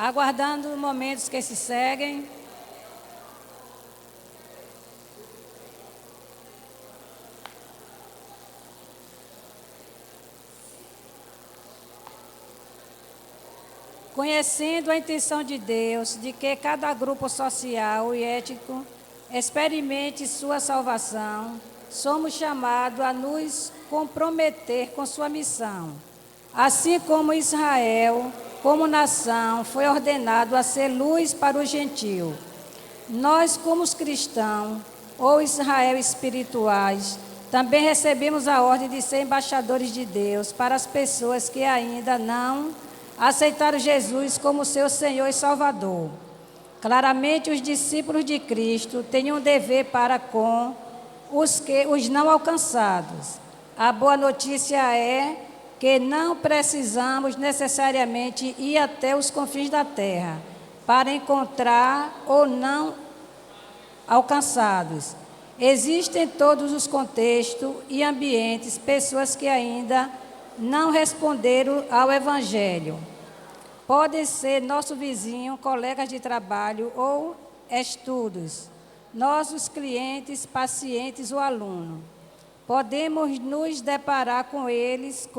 aguardando momentos que se seguem. Conhecendo a intenção de Deus de que cada grupo social e étnico experimente sua salvação, somos chamados a nos comprometer com sua missão. Assim como Israel, como nação, foi ordenado a ser luz para o gentio. Nós, como os cristãos, ou Israel espirituais, também recebemos a ordem de ser embaixadores de Deus para as pessoas que ainda não aceitaram Jesus como seu Senhor e Salvador. Claramente, os discípulos de Cristo têm um dever para com os não alcançados. A boa notícia é que não precisamos necessariamente ir até os confins da terra para encontrar ou não alcançados. Existem em todos os contextos e ambientes pessoas que ainda não responderam ao Evangelho. Podem ser nosso vizinho, colegas de trabalho ou estudos, nossos clientes, pacientes ou alunos. Podemos nos deparar com eles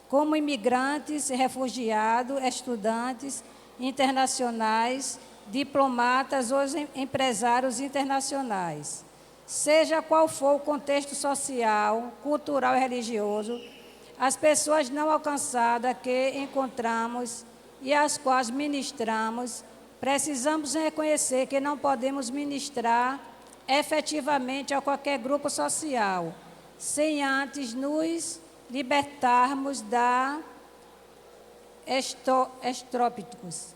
como imigrantes, refugiados, estudantes internacionais, diplomatas ou empresários internacionais. Seja qual for o contexto social, cultural e religioso, as pessoas não alcançadas que encontramos e às quais ministramos, precisamos reconhecer que não podemos ministrar efetivamente a qualquer grupo social, sem antes nos libertarmos da estereótipos,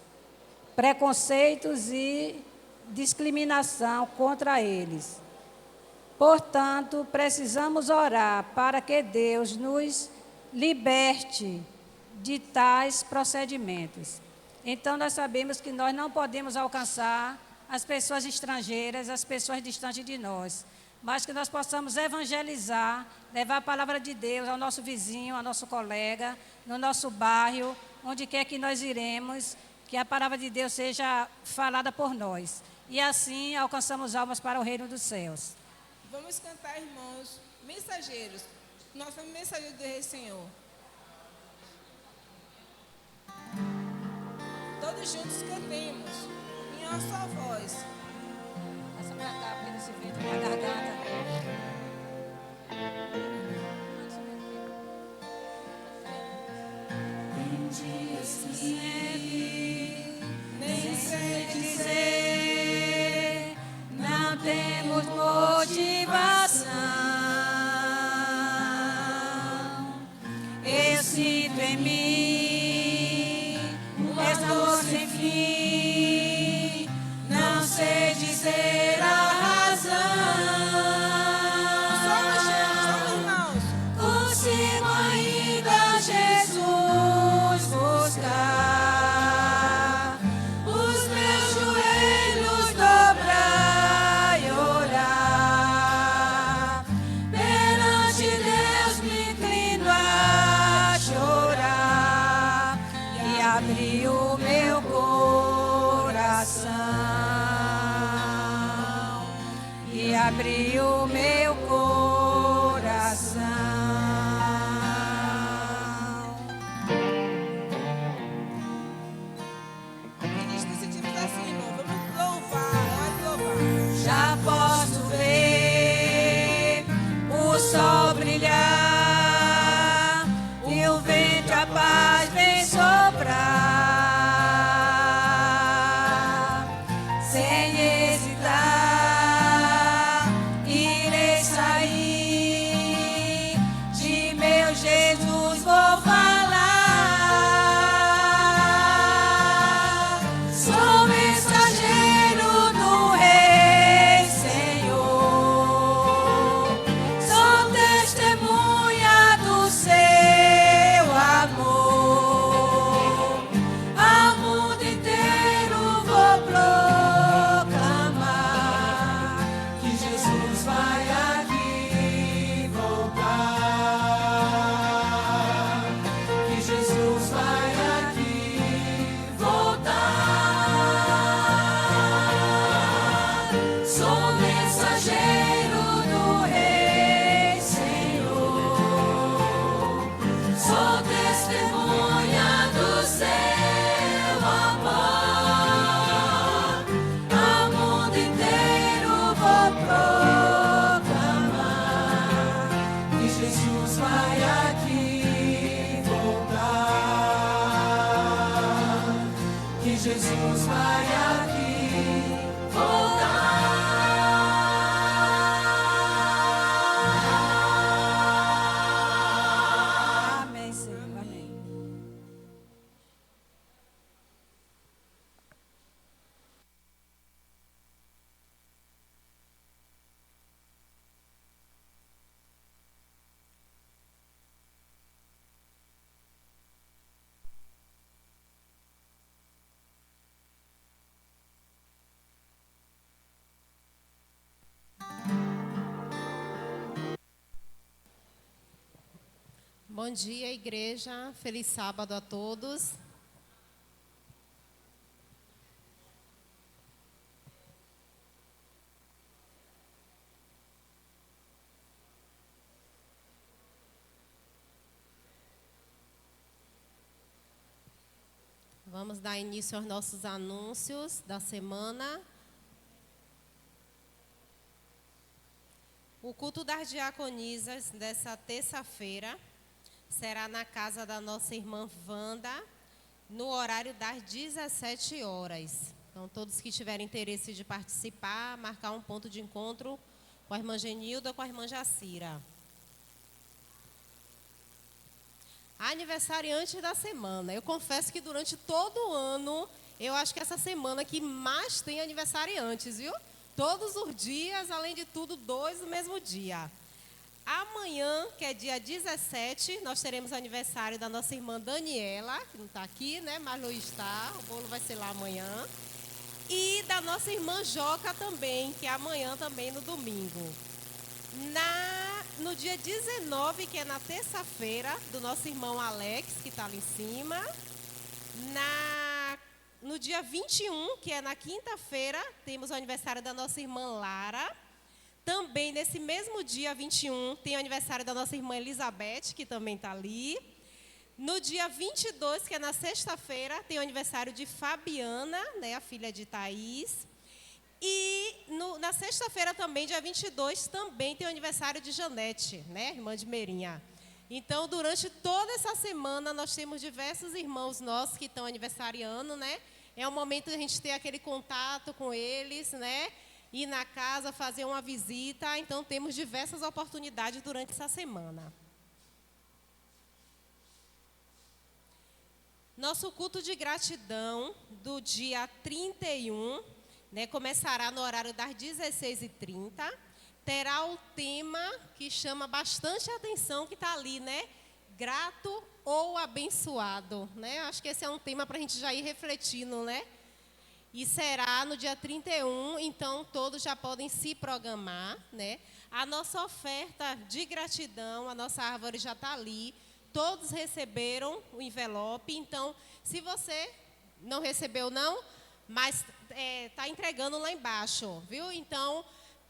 preconceitos e discriminação contra eles. Portanto, precisamos orar para que Deus nos liberte de tais procedimentos. Então, nós sabemos que nós não podemos alcançar as pessoas estrangeiras, as pessoas distantes de nós, mas que nós possamos evangelizar, levar a palavra de Deus ao nosso vizinho, ao nosso colega, no nosso bairro, onde quer que nós iremos, que a palavra de Deus seja falada por nós. E assim alcançamos almas para o reino dos céus. Vamos cantar, irmãos, mensageiros. Nós somos mensageiros do Rei Senhor. Todos juntos cantemos, em uma só voz. Passa para cá, porque nesse vento na garganta. Tem dias que nem sei dizer, não temos motivação. Eu sinto em mim estou sem fim, não sei dizer a razão. Somos irmãos. Consigo ainda Jesus buscar, os meus joelhos dobrar e orar, perante Deus me inclino a chorar e abrir o meu coração, e abrir o meu coração. E nos sentimos assim, irmão. Vamos louvar, vamos louvar. Já posso ver o sol brilhar e o vento a paz vem soprar, sem hesitar, e Jesus vai aqui voltar. Amém, Senhor. Amém. Bom dia, igreja. Feliz sábado a todos. Vamos dar início aos nossos anúncios da semana. O culto das diaconisas dessa terça-feira será na casa da nossa irmã Wanda, no horário das 17 horas. Então, todos que tiverem interesse de participar, marcar um ponto de encontro com a irmã Genilda, com a irmã Jacira. Aniversariante da semana. Eu confesso que durante todo o ano, eu acho que essa semana que mais tem aniversariantes, viu? Todos os dias, além de tudo, 2 no mesmo dia. Amanhã, que é dia 17, nós teremos o aniversário da nossa irmã Daniela, que não está aqui, né? Mas Lu está, o bolo vai ser lá amanhã. E da nossa irmã Joca também, que é amanhã também no domingo. No dia 19, que é na terça-feira, do nosso irmão Alex, que está ali em cima. No dia 21, que é na quinta-feira, temos o aniversário da nossa irmã Lara. Também, nesse mesmo dia 21, tem o aniversário da nossa irmã Elizabeth, que também está ali. No dia 22, que é na sexta-feira, tem o aniversário de Fabiana, né, a filha de Thaís. E na sexta-feira também, dia 22, também tem o aniversário de Janete, né, irmã de Meirinha. Então, durante toda essa semana, nós temos diversos irmãos nossos que estão aniversariando, né? É um momento de a gente ter aquele contato com eles, né? Ir na casa, fazer uma visita. Então, temos diversas oportunidades durante essa semana. Nosso culto de gratidão do dia 31, né, começará no horário das 16h30. Terá o tema que chama bastante atenção, que está ali, né? Grato ou abençoado, né? Acho que esse é um tema para a gente já ir refletindo, né? E será no dia 31, então todos já podem se programar, né? A nossa oferta de gratidão, a nossa árvore já está ali. Todos receberam o envelope, então se você não recebeu não, mas está entregando lá embaixo, viu? Então,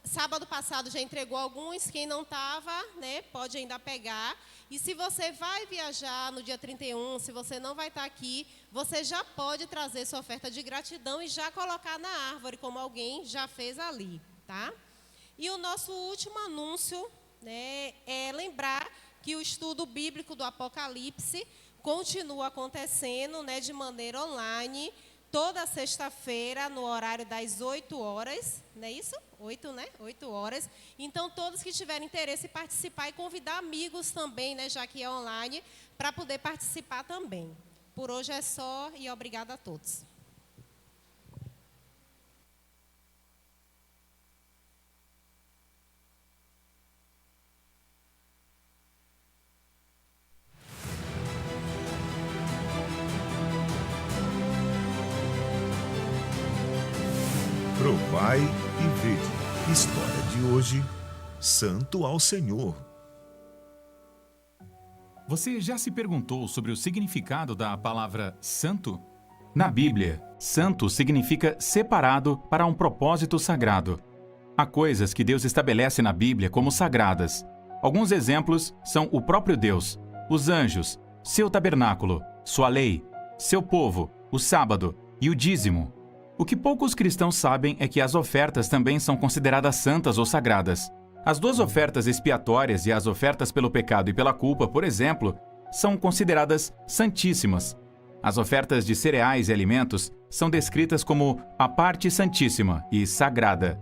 sábado passado já entregou alguns, quem não estava, né, pode ainda pegar. E se você vai viajar no dia 31, se você não vai estar aqui, você já pode trazer sua oferta de gratidão e já colocar na árvore, como alguém já fez ali, tá? E o nosso último anúncio, né, é lembrar que o estudo bíblico do Apocalipse continua acontecendo, né, de maneira online, toda sexta-feira, no horário das 8 horas, não é isso? 8, né? 8 horas. Então, todos que tiverem interesse em participar e convidar amigos também, né, já que é online, para poder participar também. Por hoje é só e obrigada a todos. Provai e vede. História de hoje, Santo ao Senhor. Você já se perguntou sobre o significado da palavra santo? Na Bíblia, santo significa separado para um propósito sagrado. Há coisas que Deus estabelece na Bíblia como sagradas. Alguns exemplos são o próprio Deus, os anjos, seu tabernáculo, sua lei, seu povo, o sábado e o dízimo. O que poucos cristãos sabem é que as ofertas também são consideradas santas ou sagradas. As duas ofertas expiatórias e as ofertas pelo pecado e pela culpa, por exemplo, são consideradas santíssimas. As ofertas de cereais e alimentos são descritas como a parte santíssima e sagrada.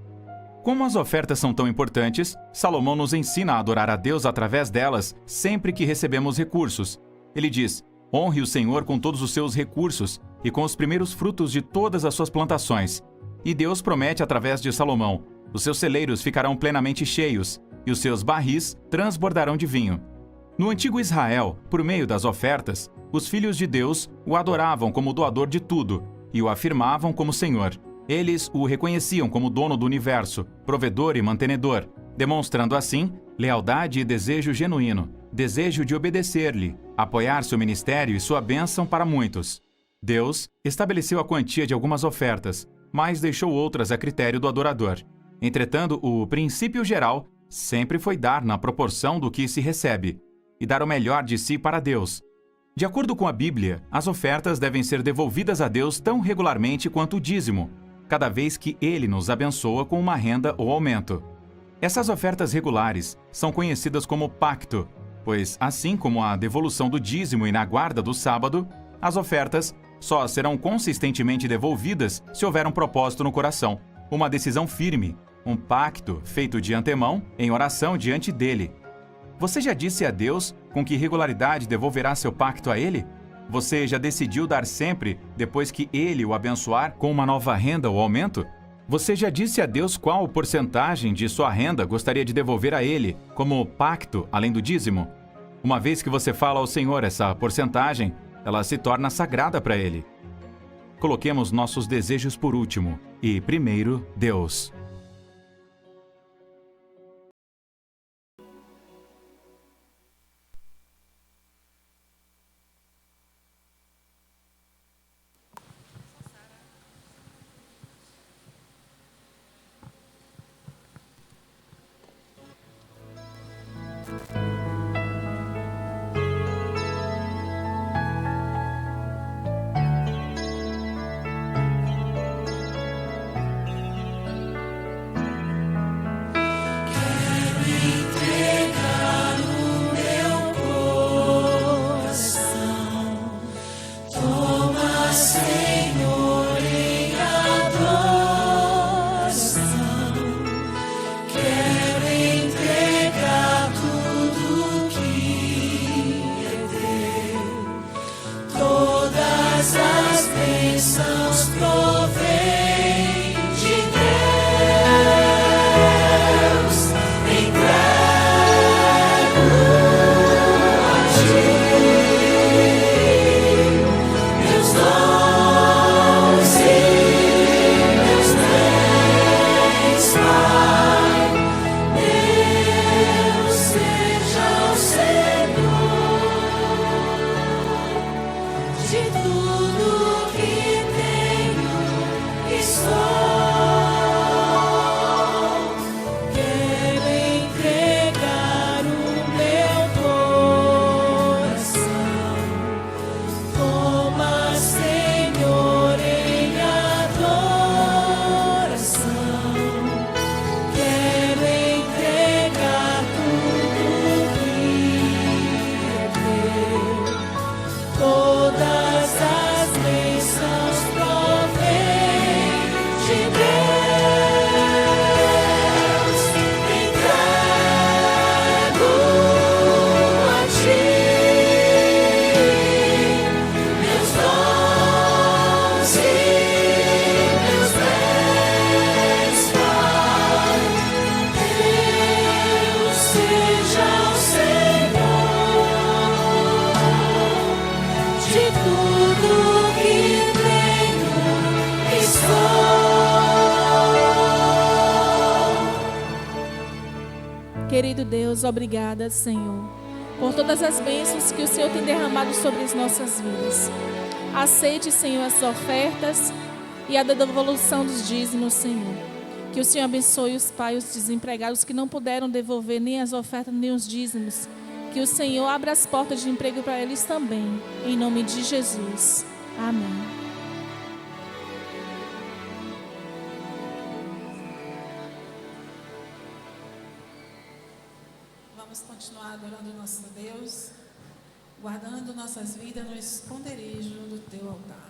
Como as ofertas são tão importantes, Salomão nos ensina a adorar a Deus através delas sempre que recebemos recursos. Ele diz: honre o Senhor com todos os seus recursos e com os primeiros frutos de todas as suas plantações. E Deus promete através de Salomão: os seus celeiros ficarão plenamente cheios e os seus barris transbordarão de vinho. No antigo Israel, por meio das ofertas, os filhos de Deus o adoravam como doador de tudo e o afirmavam como Senhor. Eles o reconheciam como dono do universo, provedor e mantenedor, demonstrando assim lealdade e desejo genuíno, desejo de obedecer-lhe, apoiar seu ministério e sua bênção para muitos. Deus estabeleceu a quantia de algumas ofertas, mas deixou outras a critério do adorador. Entretanto, o princípio geral sempre foi dar na proporção do que se recebe e dar o melhor de si para Deus. De acordo com a Bíblia, as ofertas devem ser devolvidas a Deus tão regularmente quanto o dízimo, cada vez que Ele nos abençoa com uma renda ou aumento. Essas ofertas regulares são conhecidas como pacto, pois, assim como a devolução do dízimo e na guarda do sábado, as ofertas só serão consistentemente devolvidas se houver um propósito no coração, uma decisão firme, um pacto feito de antemão em oração diante dele. Você já disse a Deus com que regularidade devolverá seu pacto a Ele? Você já decidiu dar sempre depois que Ele o abençoar com uma nova renda ou aumento? Você já disse a Deus qual porcentagem de sua renda gostaria de devolver a Ele como pacto além do dízimo? Uma vez que você fala ao Senhor essa porcentagem, ela se torna sagrada para Ele. Coloquemos nossos desejos por último e primeiro Deus. Querido Deus, obrigada, Senhor, por todas as bênçãos que o Senhor tem derramado sobre as nossas vidas. Aceite, Senhor, as ofertas e a devolução dos dízimos, Senhor. Que o Senhor abençoe os pais, os desempregados que não puderam devolver nem as ofertas nem os dízimos. Que o Senhor abra as portas de emprego para eles também. Em nome de Jesus. Amém. Vamos continuar adorando o nosso Deus. guardando nossas vidas no esconderijo do teu altar.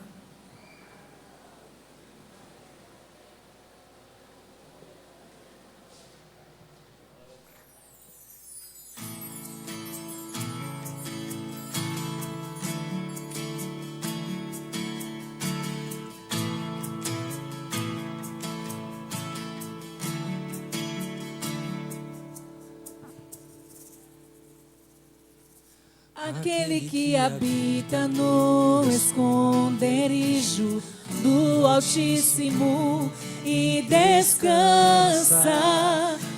Aquele que habita no esconderijo do Altíssimo e descansa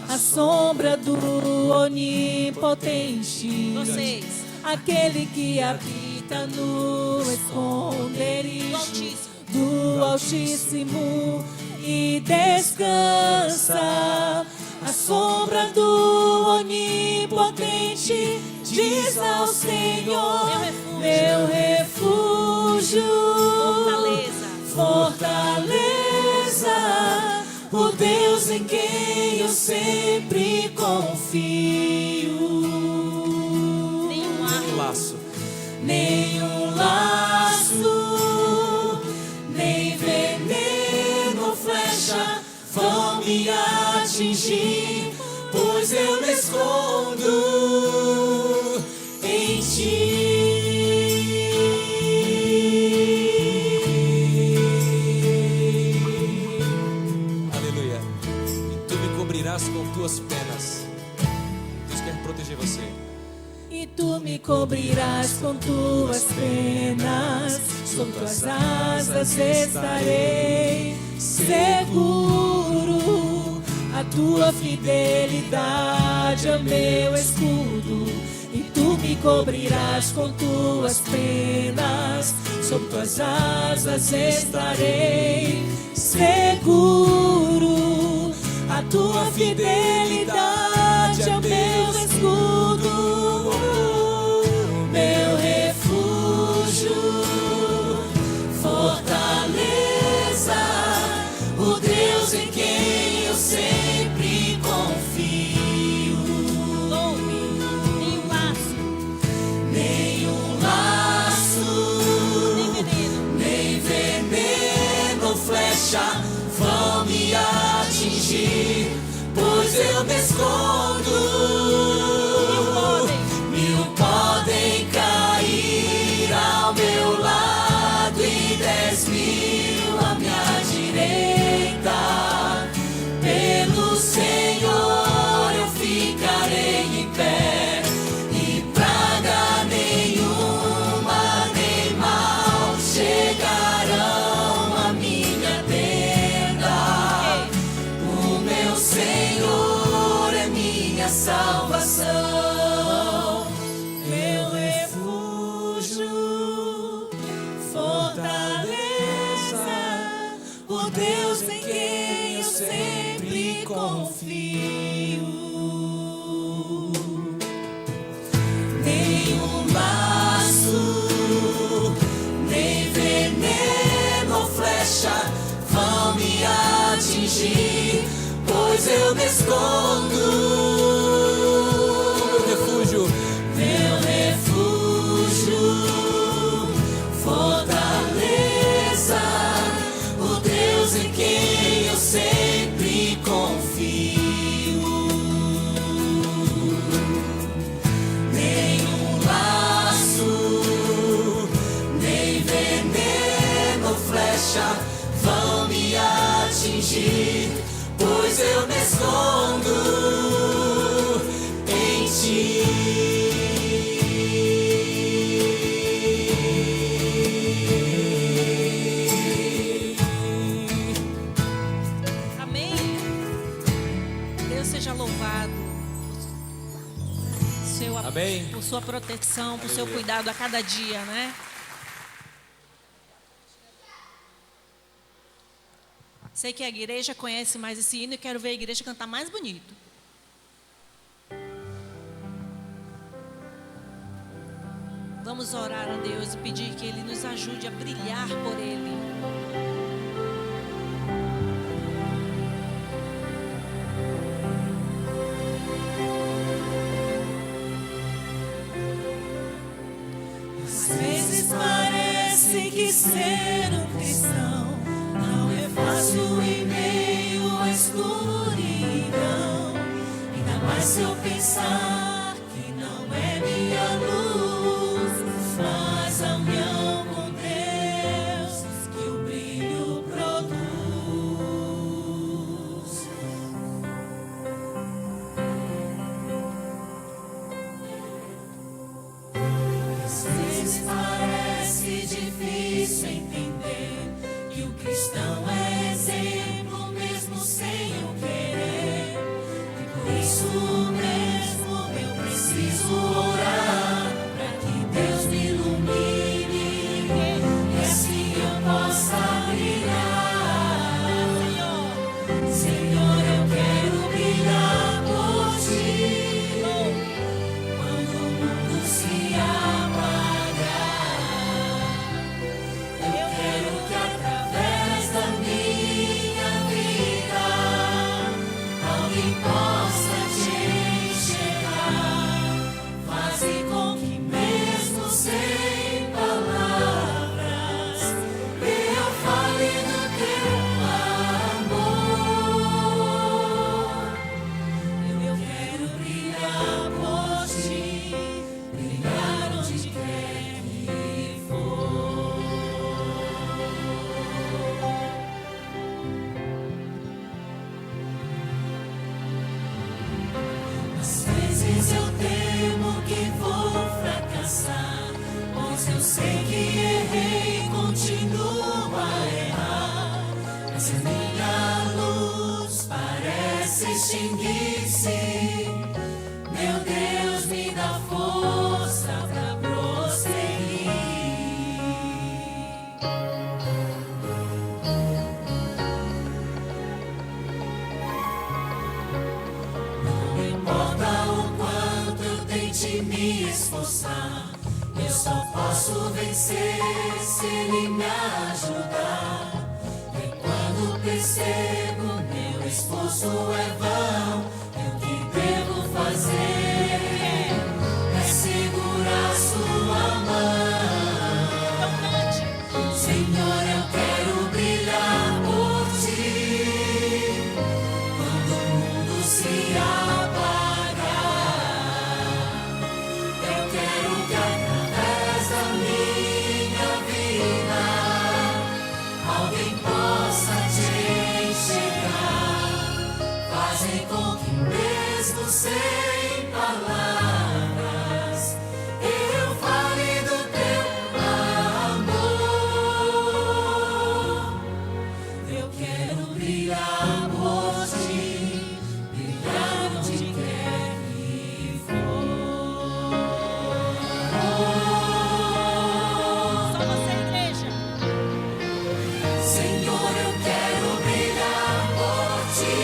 à sombra do Onipotente. Vocês. Aquele que habita no esconderijo do Altíssimo e descansa à sombra do Onipotente. Diz ao Senhor, meu refúgio, fortaleza, o Deus em quem eu sempre confio. Nenhum laço, nenhum laço, nem veneno, flecha vão me atingir, pois eu me escondo em ti. Aleluia. E tu me cobrirás com tuas penas. Deus quer proteger você. E tu me cobrirás com tuas penas, sob tuas asas estarei seguro. A tua fidelidade é meu escudo. E tu me cobrirás com tuas penas, sob tuas asas estarei seguro. A tua fidelidade é meu escudo, meu refúgio, fortaleza, o Deus em quem eu sempre confio. Nenhum laço, nem veneno, flecha vão me atingir, pois eu me escondo. Mil podem cair ao meu lado e 10.000 à minha direita. Pelo Senhor eu ficarei em pé, e praga nenhuma nem mal chegarão à minha tenda. O meu Senhor é minha salvação, meu refúgio, fortaleza, o Deus em quem eu sempre confio. Nenhum laço, nem veneno, flecha vão me atingir, pois eu me escondo. Meu refúgio, fortaleza, o Deus em quem eu sempre confio. Nenhum laço, nem veneno, flecha vão me atingir, pois eu me escondo em ti. Amém. Deus seja louvado. Amém. Por sua proteção, por seu cuidado a cada dia, né? Sei que a igreja conhece mais esse hino e quero ver a igreja cantar mais bonito. Vamos orar a Deus e pedir que Ele nos ajude a brilhar por Ele. que ser um cristão não é fácil em meio à escuridão. Ainda mais se eu pensar que não é minha luz, mas a união com Deus que o brilho produz. Às vezes parece difícil entender que o cristão é exemplo mesmo sem o querer. E por isso mesmo eu preciso orar para que Deus me ilumine e assim eu possa brilhar. Senhor, eu quero brilhar por ti. Quando o mundo se apagar, eu quero que através da minha vida alguém possa te enxergar. Faze com que mesmo sem palavras eu fale do teu amor. Eu quero brilhar por ti, brilhar onde quer que for. Às vezes eu temo que vou fracassar, pois eu sei que errei e continuo a errar. Mas a minha luz parece extinguir-se. Meu Deus, me dá força pra prosseguir. Não importa o quanto eu tente me esforçar, eu só posso vencer se Ele me ajudar. E quando percebo meu esforço é vão, o que devo fazer é segurar sua mão. Senhor, eu quero brilhar por ti. Quando o mundo se apagar, eu quero que através da minha vida alguém possa te enxergar. Fazem com que mesmo sem palavras eu fale do teu amor. Eu quero brilhar por ti, brilhar onde quer que for. Só você, igreja. Senhor, eu quero brilhar por ti.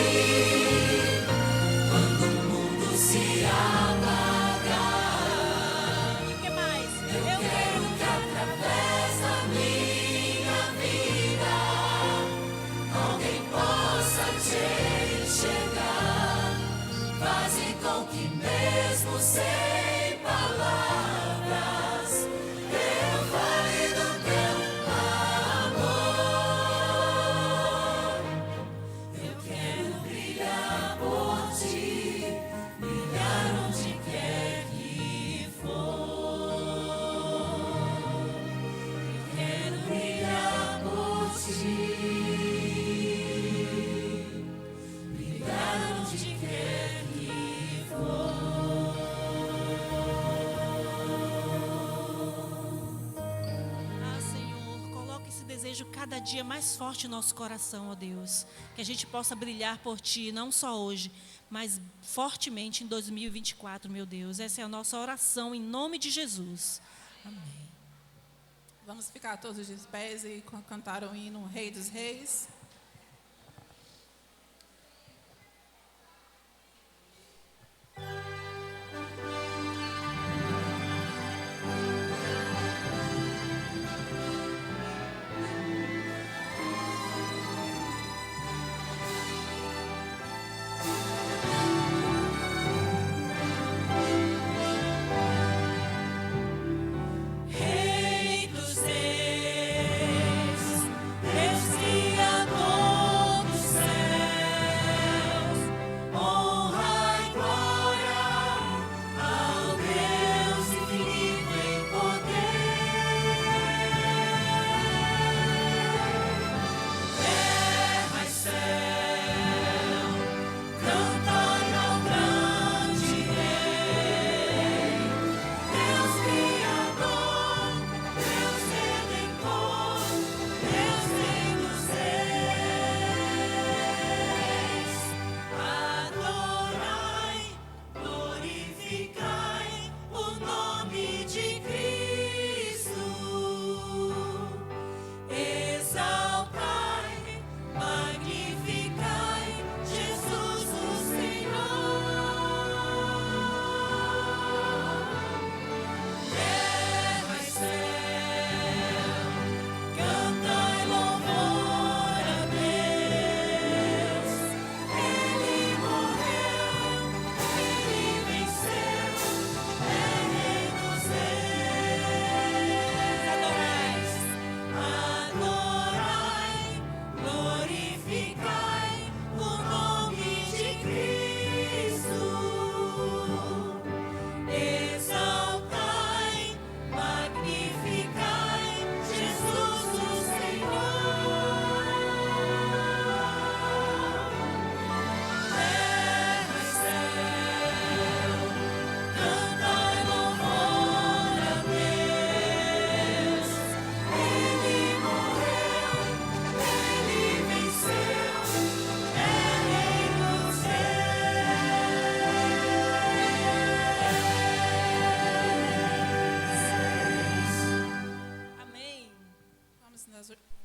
Quando o mundo se apagar, e o que mais? Eu quero que através da minha vida alguém possa te enxergar. Faze com que mesmo sem palavras eu fale do teu amor. Eu quero brilhar por ti, brilhar onde quer que for. Eu quero brilhar por ti, brilhar onde quer que for. Ah, Senhor, coloque esse desejo cada dia mais forte em nosso coração, ó Deus. Que a gente possa brilhar por Ti, não só hoje, mas fortemente em 2024, meu Deus. Essa é a nossa oração em nome de Jesus. Amém. Vamos ficar todos de pés e cantar o hino Rei dos Reis. Rei dos Reis.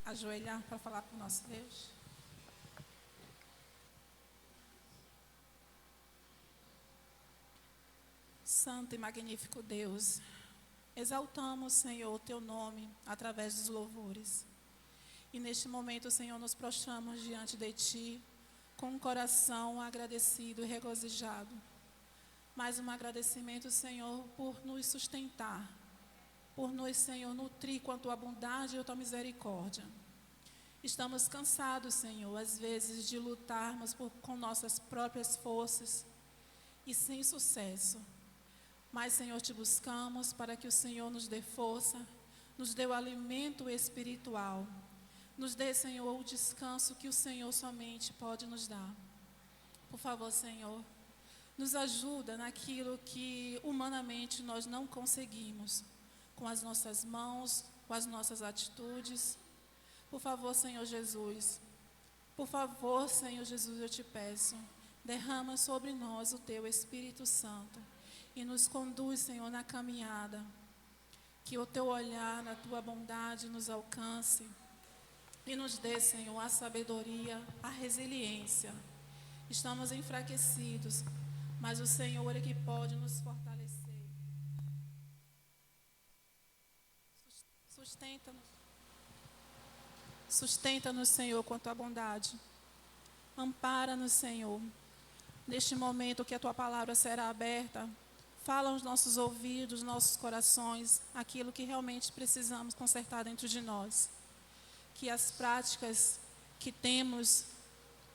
ajoelhar para falar com o nosso Deus? Santo e magnífico Deus, exaltamos, Senhor, o Teu nome através dos louvores. E neste momento, Senhor, nos prostramos diante de Ti com um coração agradecido e regozijado. Mais um agradecimento, Senhor, por nos sustentar, por nos, Senhor, nutrir com a Tua bondade e a Tua misericórdia. Estamos cansados, Senhor, às vezes de lutarmos com nossas próprias forças e sem sucesso. Mas, Senhor, Te buscamos para que o Senhor nos dê força, nos dê o alimento espiritual, nos dê, Senhor, o descanso que o Senhor somente pode nos dar. Por favor, Senhor, nos ajuda naquilo que humanamente nós não conseguimos, com as nossas mãos, com as nossas atitudes. Por favor, Senhor Jesus, eu te peço, derrama sobre nós o Teu Espírito Santo e nos conduz, Senhor, na caminhada. Que o Teu olhar, na Tua bondade nos alcance e nos dê, Senhor, a sabedoria, a resiliência. Estamos enfraquecidos, mas o Senhor é que pode nos fortalecer. Sustenta-nos, Senhor, com a Tua bondade. Ampara-nos, Senhor. Neste momento que a Tua palavra será aberta, fala aos nossos ouvidos, nossos corações, aquilo que realmente precisamos consertar dentro de nós. Que as práticas que temos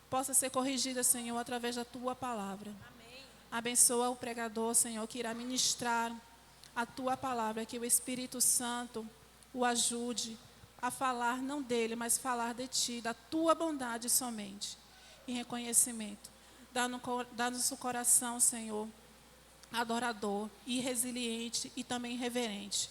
possam ser corrigidas, Senhor, através da Tua palavra. Amém. Abençoa o pregador, Senhor, que irá ministrar a Tua palavra, que o Espírito Santo o ajude a falar não dele, mas falar de Ti, da Tua bondade somente, em reconhecimento. Dá-nos o coração, Senhor, adorador e resiliente e também reverente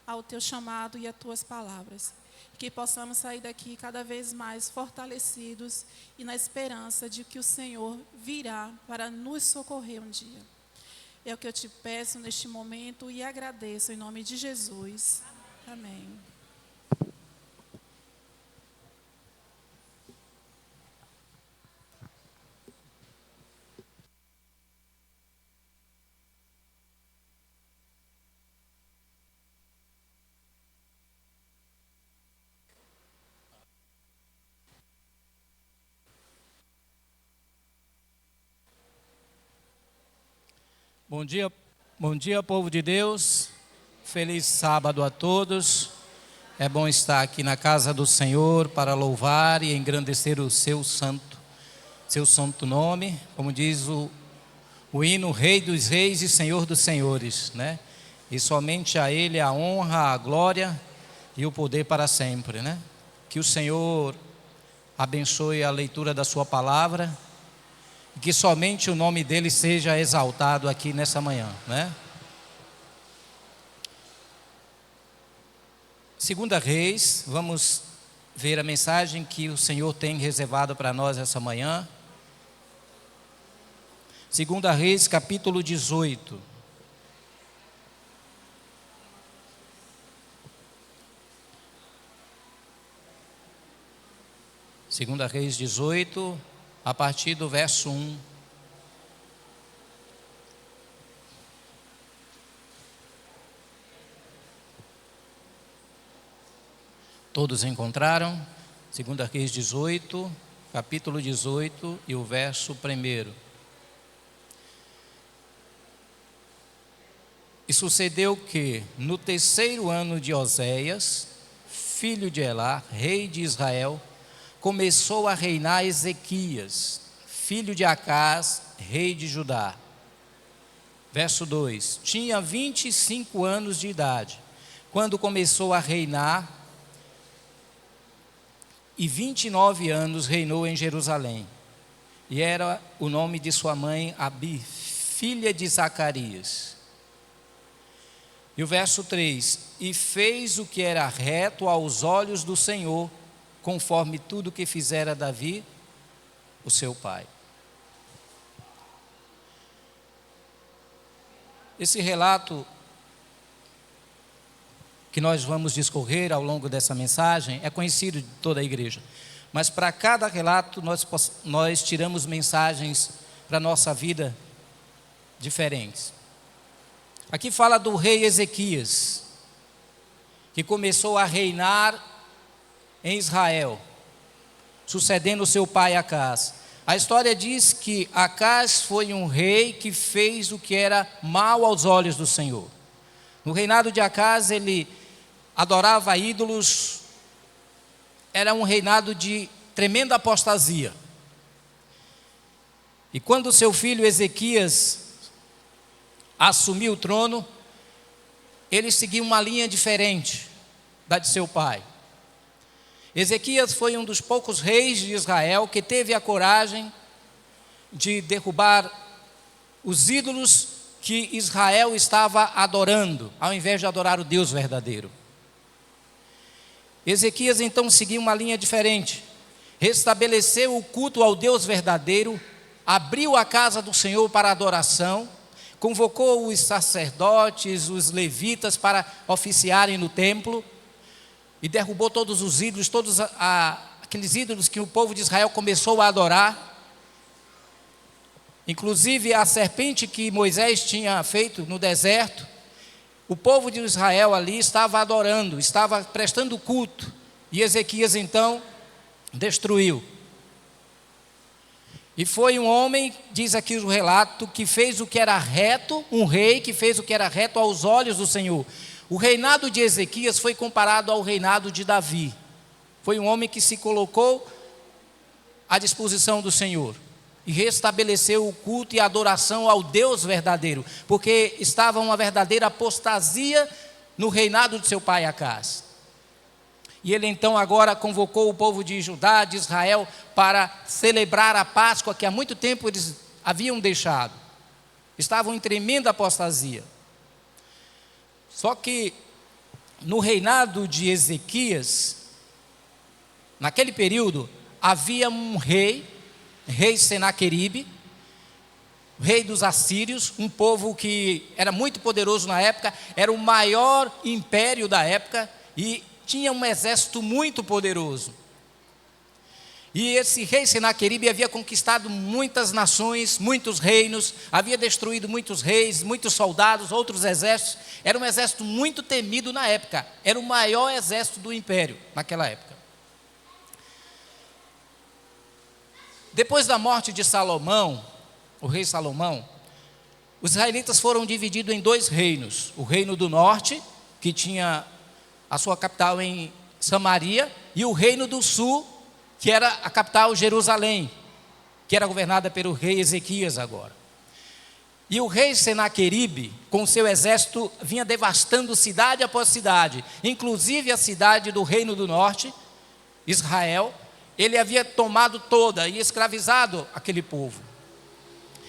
ao Teu chamado e às Tuas palavras. Que possamos sair daqui cada vez mais fortalecidos e na esperança de que o Senhor virá para nos socorrer um dia. É o que eu te peço neste momento e agradeço em nome de Jesus. Amém. Bom dia, povo de Deus. Feliz sábado a todos. É bom estar aqui na casa do Senhor para louvar e engrandecer o seu santo nome. Como diz o hino, Rei dos Reis e Senhor dos Senhores, né? E somente a Ele a honra, a glória e o poder para sempre, né? Que o Senhor abençoe a leitura da sua palavra. Que somente o nome dele seja exaltado aqui nessa manhã, né? Segunda Reis, vamos ver a mensagem que o Senhor tem reservado para nós essa manhã. Segunda Reis, capítulo 18. Segunda Reis 18, a partir do verso 1. Todos encontraram? Segunda Reis 18, capítulo 18 e o verso 1. E sucedeu que, no terceiro ano de Oséias, filho de Elá, rei de Israel, começou a reinar Ezequias, filho de Acás, rei de Judá. Verso 2: tinha 25 anos de idade, quando começou a reinar, e 29 anos reinou em Jerusalém. E era o nome de sua mãe Abi, filha de Zacarias. E o verso 3: e fez o que era reto aos olhos do Senhor, conforme tudo que fizera Davi, o seu pai. Esse relato que nós vamos discorrer ao longo dessa mensagem é conhecido de toda a igreja. Mas para cada relato nós tiramos mensagens para a nossa vida diferentes. Aqui fala do rei Ezequias, que começou a reinar em Israel, sucedendo seu pai Acás. A história diz que Acás foi um rei que fez o que era mal aos olhos do Senhor. No reinado de Acás, ele adorava ídolos, era um reinado de tremenda apostasia. E quando seu filho Ezequias assumiu o trono, ele seguiu uma linha diferente da de seu pai. Ezequias foi um dos poucos reis de Israel que teve a coragem de derrubar os ídolos que Israel estava adorando, ao invés de adorar o Deus verdadeiro. Ezequias então seguiu uma linha diferente, restabeleceu o culto ao Deus verdadeiro, abriu a casa do Senhor para adoração, convocou os sacerdotes, os levitas para oficiarem no templo e derrubou todos os ídolos, todos aqueles ídolos que o povo de Israel começou a adorar. Inclusive a serpente que Moisés tinha feito no deserto, o povo de Israel ali estava adorando, estava prestando culto, e Ezequias então destruiu. E foi um homem, diz aqui o relato, que fez o que era reto, um rei que fez o que era reto aos olhos do Senhor. O reinado de Ezequias foi comparado ao reinado de Davi. Foi um homem que se colocou à disposição do Senhor e restabeleceu o culto e a adoração ao Deus verdadeiro, porque estava uma verdadeira apostasia no reinado de seu pai Acás. E ele então agora convocou o povo de Judá, de Israel, para celebrar a Páscoa que há muito tempo eles haviam deixado. Estavam em tremenda apostasia. Só que no reinado de Ezequias, naquele período, havia um rei Senaqueribe, rei dos assírios, um povo que era muito poderoso na época, era o maior império da época e tinha um exército muito poderoso. E esse rei Senaqueribe havia conquistado muitas nações, muitos reinos, havia destruído muitos reis, muitos soldados, outros exércitos. Era um exército muito temido na época, era o maior exército do império naquela época. Depois da morte de Salomão, o rei Salomão, os israelitas foram divididos em dois reinos. O reino do norte, que tinha a sua capital em Samaria, e o reino do sul, que era a capital Jerusalém, que era governada pelo rei Ezequias agora. E o rei Senaqueribe, com seu exército, vinha devastando cidade após cidade, inclusive a cidade do reino do norte, Israel. Ele havia tomado toda e escravizado aquele povo.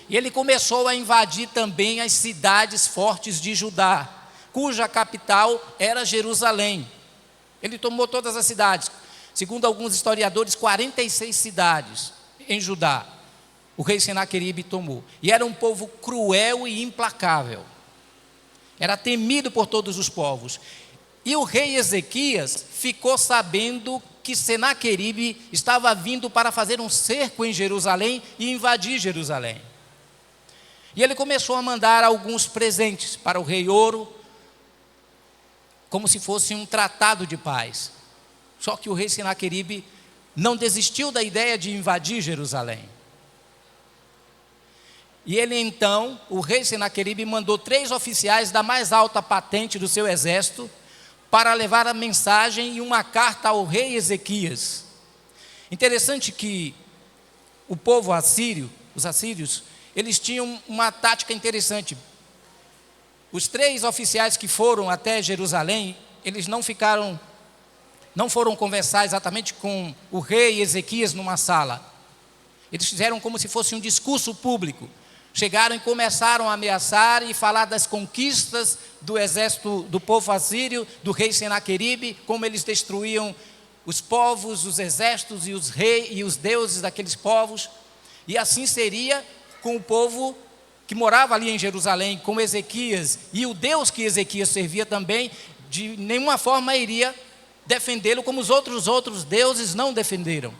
E ele começou a invadir também as cidades fortes de Judá, cuja capital era Jerusalém. Ele tomou todas as cidades. Segundo alguns historiadores, 46 cidades em Judá, o rei Senaqueribe tomou. E era um povo cruel e implacável. Era temido por todos os povos. E o rei Ezequias ficou sabendo que Senaqueribe estava vindo para fazer um cerco em Jerusalém e invadir Jerusalém. E ele começou a mandar alguns presentes para o rei: ouro, como se fosse um tratado de paz. Só que o rei Senaqueribe não desistiu da ideia de invadir Jerusalém. E ele então, o rei Senaqueribe, mandou 3 oficiais da mais alta patente do seu exército para levar a mensagem e uma carta ao rei Ezequias. Interessante que o povo assírio, os assírios, eles tinham uma tática interessante. Os 3 oficiais que foram até Jerusalém, eles não foram conversar exatamente com o rei Ezequias numa sala. Eles fizeram como se fosse um discurso público. Chegaram e começaram a ameaçar e falar das conquistas do exército do povo assírio, do rei Senaqueribe, como eles destruíam os povos, os exércitos e os reis e os deuses daqueles povos. E assim seria com o povo que morava ali em Jerusalém, com Ezequias, e o Deus que Ezequias servia também de nenhuma forma iria defendê-lo como os outros deuses não defenderam.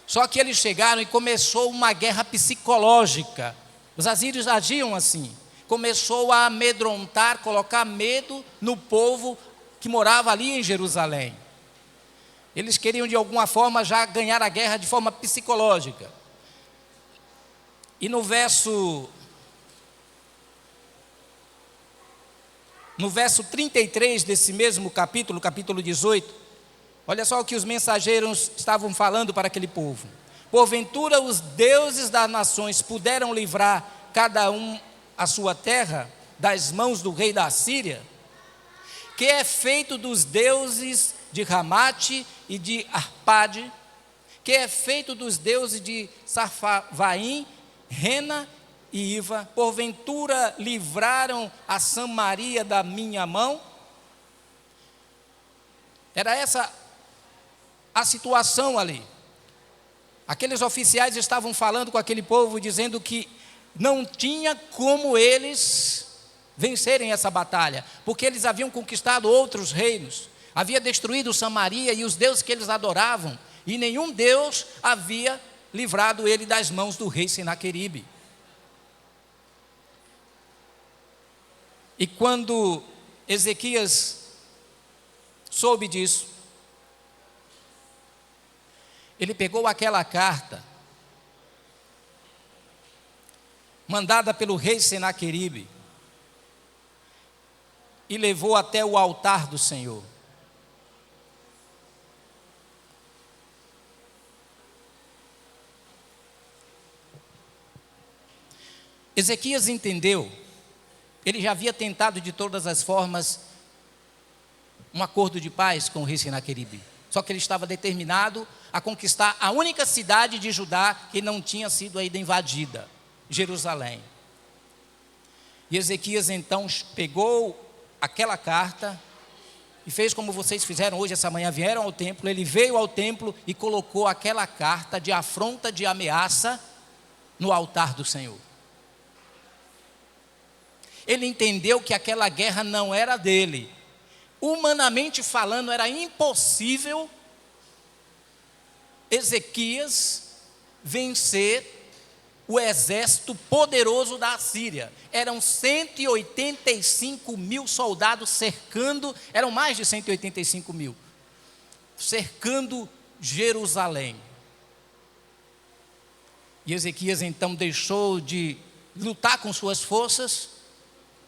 Só que eles chegaram e começou uma guerra psicológica. Os assírios agiam assim. Começou a amedrontar, colocar medo no povo que morava ali em Jerusalém. Eles queriam de alguma forma já ganhar a guerra de forma psicológica. E no verso 33 desse mesmo capítulo, capítulo 18, olha só o que os mensageiros estavam falando para aquele povo. Porventura os deuses das nações puderam livrar cada um a sua terra das mãos do rei da Assíria? Que é feito dos deuses de Ramate e de Arpade? Que é feito dos deuses de Sarfavaim, Rena e Iva? Porventura livraram a Samaria da minha mão? Era essa a situação ali. Aqueles oficiais estavam falando com aquele povo, dizendo que não tinha como eles vencerem essa batalha, porque eles haviam conquistado outros reinos, havia destruído Samaria e os deuses que eles adoravam, e nenhum deus havia livrado ele das mãos do rei Senaqueribe. E quando Ezequias soube disso, ele pegou aquela carta mandada pelo rei Senaqueribe e levou até o altar do Senhor. Ezequias entendeu, ele já havia tentado de todas as formas um acordo de paz com o rei Senaqueribe, só que ele estava determinado a conquistar a única cidade de Judá que não tinha sido ainda invadida, Jerusalém. E Ezequias então pegou aquela carta e fez como vocês fizeram hoje, essa manhã, vieram ao templo. Ele veio ao templo e colocou aquela carta de afronta, de ameaça, no altar do Senhor. Ele entendeu que aquela guerra não era dele. Humanamente falando, era impossível Ezequias vencer o exército poderoso da Assíria. Eram 185 mil soldados cercando, eram mais de 185 mil, cercando Jerusalém. E Ezequias então deixou de lutar com suas forças,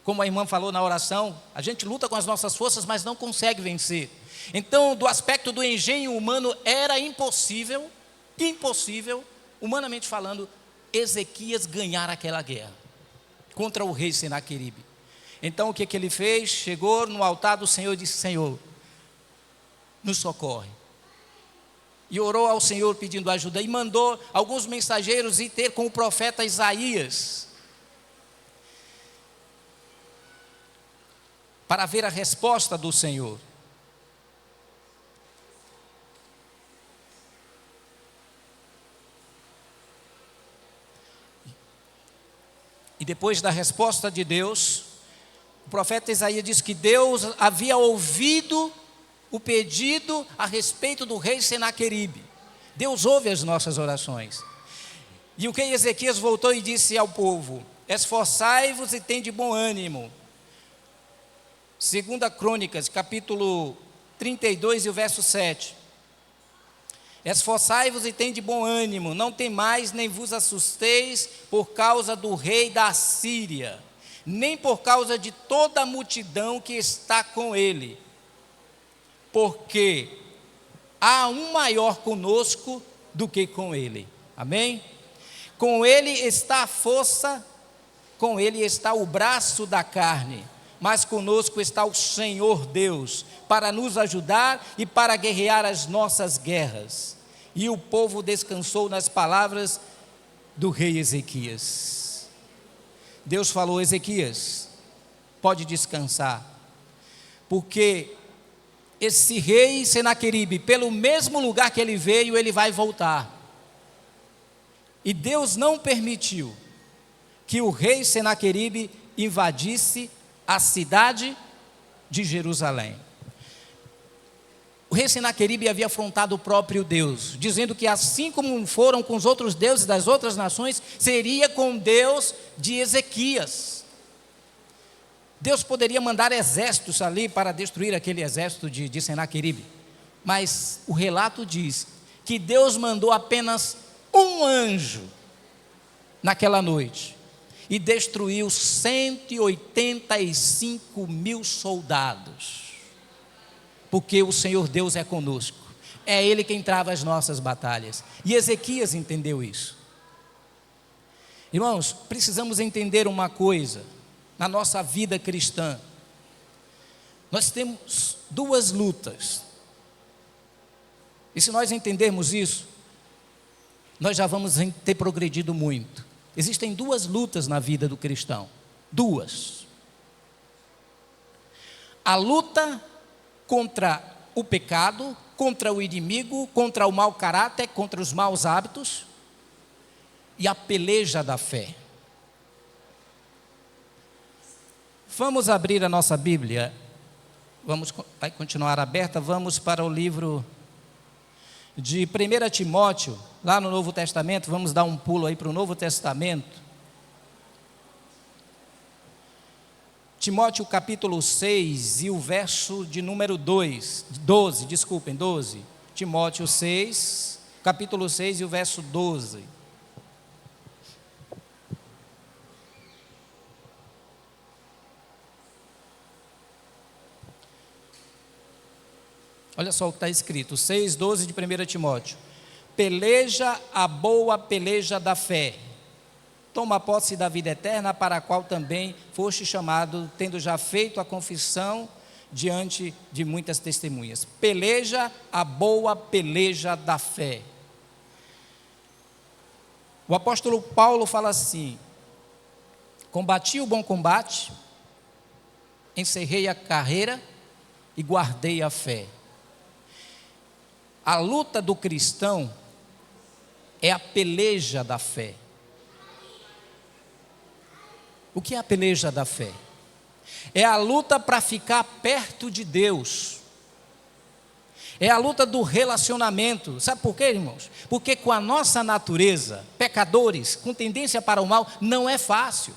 como a irmã falou na oração, a gente luta com as nossas forças, mas não consegue vencer. Então, do aspecto do engenho humano, era impossível, humanamente falando, Ezequias ganhar aquela guerra contra o rei Senaqueribe. Então o que ele fez? Chegou no altar do Senhor e disse: Senhor, nos socorre. E orou ao Senhor pedindo ajuda, e mandou alguns mensageiros ir ter com o profeta Isaías para ver a resposta do Senhor. E depois da resposta de Deus, o profeta Isaías diz que Deus havia ouvido o pedido a respeito do rei Senaqueribe. Deus ouve as nossas orações. E o que Ezequias voltou e disse ao povo: esforçai-vos e tende bom ânimo. 2 Crônicas, capítulo 32 e o verso 7. Esforçai-vos e tende bom ânimo, não temais nem vos assusteis por causa do rei da Assíria, nem por causa de toda a multidão que está com ele, porque há um maior conosco do que com ele. Amém? Com ele está a força, com ele está o braço da carne, mas conosco está o Senhor Deus, para nos ajudar e para guerrear as nossas guerras. E o povo descansou nas palavras do rei Ezequias. Deus falou: Ezequias, pode descansar, porque esse rei Senaqueribe, pelo mesmo lugar que ele veio, ele vai voltar. E Deus não permitiu que o rei Senaqueribe invadisse a cidade de Jerusalém. O rei Senaqueribe havia afrontado o próprio Deus, dizendo que assim como foram com os outros deuses das outras nações, seria com Deus de Ezequias. Deus poderia mandar exércitos ali para destruir aquele exército de Senaqueribe, mas o relato diz que Deus mandou apenas um anjo naquela noite e destruiu 185 mil soldados. Porque o Senhor Deus é conosco, é Ele quem trava as nossas batalhas, e Ezequias entendeu isso. Irmãos, precisamos entender uma coisa, na nossa vida cristã, nós temos duas lutas, e se nós entendermos isso, nós já vamos ter progredido muito. Existem duas lutas na vida do cristão, duas. A luta contra o pecado, contra o inimigo, contra o mau caráter, contra os maus hábitos, e a peleja da fé. Vamos abrir a nossa Bíblia, vai continuar aberta, vamos para o livro de 1 Timóteo, lá no Novo Testamento, vamos dar um pulo aí para o Novo Testamento. Timóteo capítulo 6 e o verso de número 12. Timóteo 6, capítulo 6 e o verso 12. Olha só o que está escrito, 6:12 de 1 Timóteo. Peleja a boa peleja da fé. Toma posse da vida eterna, para a qual também foste chamado, tendo já feito a confissão diante de muitas testemunhas. Peleja a boa peleja da fé. O apóstolo Paulo fala assim: combati o bom combate, encerrei a carreira e guardei a fé. A luta do cristão é a peleja da fé. O que é a peleja da fé? É a luta para ficar perto de Deus. É a luta do relacionamento. Sabe por quê, irmãos? Porque com a nossa natureza, pecadores, com tendência para o mal, não é fácil.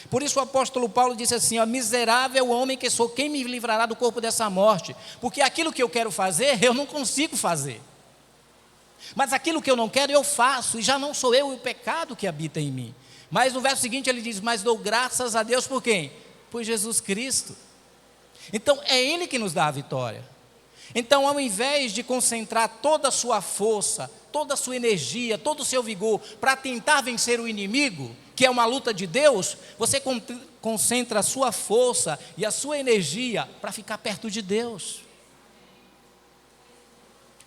Por isso o apóstolo Paulo disse assim: ó, miserável homem que sou, quem me livrará do corpo dessa morte? Porque aquilo que eu quero fazer, eu não consigo fazer. Mas aquilo que eu não quero, eu faço, e já não sou eu o pecado que habita em mim. Mas no verso seguinte ele diz: mas dou graças a Deus por quem? Por Jesus Cristo. Então é Ele que nos dá a vitória. Então, ao invés de concentrar toda a sua força, toda a sua energia, todo o seu vigor para tentar vencer o inimigo, que é uma luta de Deus, você concentra a sua força e a sua energia para ficar perto de Deus.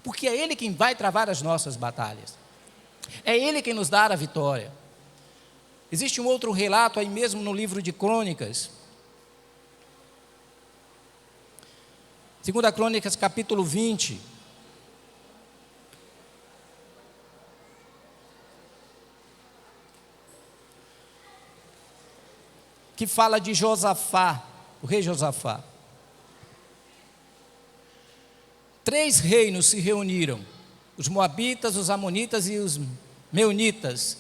Porque é Ele quem vai travar as nossas batalhas. É Ele quem nos dá a vitória. Existe um outro relato aí mesmo no livro de Crônicas. 2 Crônicas capítulo 20. Que fala de Josafá, o rei Josafá. 3 reinos se reuniram: os moabitas, os amonitas e os meunitas.